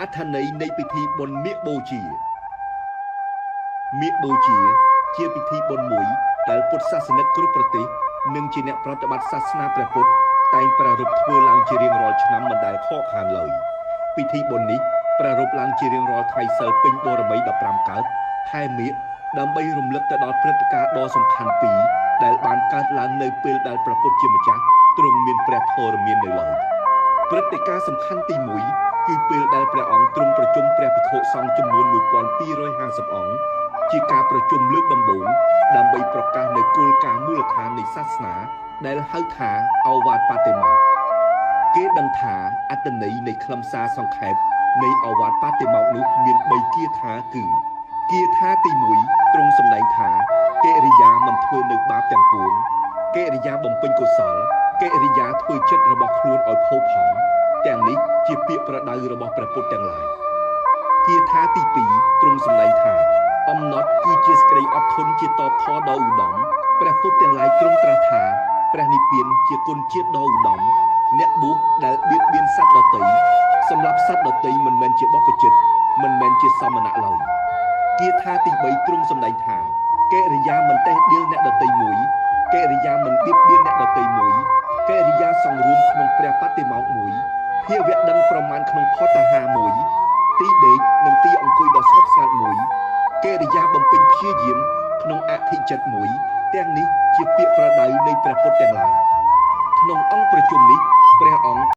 អត្ថន័យនៃពិធីបុណ្យមាឃបូជាមាឃបូជាជាពិធីបុណ្យមួយដែលពុទ្ធសាសនិកគ្រប់ប្រទេសនិងជាអ្នកប្រតិបត្តិសាសនាព្រះពុទ្ធតែងប្រារព្ធធ្វើឡើងជារៀងរាល់ឆ្នាំមិនដែលខកខានឡើយពិធីបុណ្យនេះប្រារព្ធឡើងជារៀងរាល់ថ្ងៃសីលពេញបូរមី15កើតខែមាឃដើម្បីរំលឹកទៅដល់ព្រឹត្តិការណ៍ដ៏សំខាន់ពីរដែលបានកើតឡើងនៅពេលដែលព្រះពុទ្ធជាម្ចាស់ទ្រង់មានព្រះធម៌មាននៅឡើយព្រឹត្តិការណ៍សំខាន់ទី1គឺពេលដែលព្រះអង្គទ្រង់ប្រជុំព្រះភិក្ខុសង្ឃចំនួន1250អង្គជាការប្រជុំលើកដំបូងដើម្បីប្រកាសនូវគោលការណ៍មូលដ្ឋាននៃសាសនាដែលហៅថាឱវាទបដិមាគេដឹងថាអត្ថន័យនៃខ្លឹមសារសង្ខេបនៃឱវាទបដិមានោះមាន3គាថាគឺគាថាទី1ទ្រង់សម្ដែងថាកិរិយាមិនធ្វើនៅបាបទាំងពួងកិរិយាបំពេញកុសលកិរិយាធ្វើចិត្តរបស់ខ្លួនឲ្យផូរផង់ទាំងនេះជាពាក្យប្រដៅរបស់ព្រះពុទ្ធទាំងឡាយគាថាទី2ទ្រង់សម្ដែងថាអំណត់គឺជាសេចក្តីអត់ធន់ជាតបផលដ៏ឧត្តមព្រះពុទ្ធទាំងឡាយទ្រង់ត្រាស់ថាព្រះនិព្វានជាគុណជាតិដ៏ឧត្តមអ្នកបួសដែលបៀតបៀនសត្វដទៃសម្រាប់សត្វដទៃមិនមែនជាបព្វជិតមិនមែនជាសមណៈឡើយគាថាទី3ទ្រង់សម្ដែងថាកិរិយាមិនតេះដៀលអ្នកដទៃមួយកិរិយាមិនបៀតបៀនអ្នកដទៃមួយកិរិយាសង្រួមក្នុងព្រះបតិមោក្ខមួយភាវៈដឹងប្រមាណក្នុងផតហាមួយទីដេកនិងទីអង្គុយដ៏ស្ងប់ស្ងាត់មួយកិរិយាបំពេញព្យាយាមក្នុងអធិចិត្តមួយទាំងនេះជាពាក្យប្រដៅនៃព្រះពុទ្ធទាំងឡាយក្នុងអង្គប្រជុំនេះព្រះអង្គ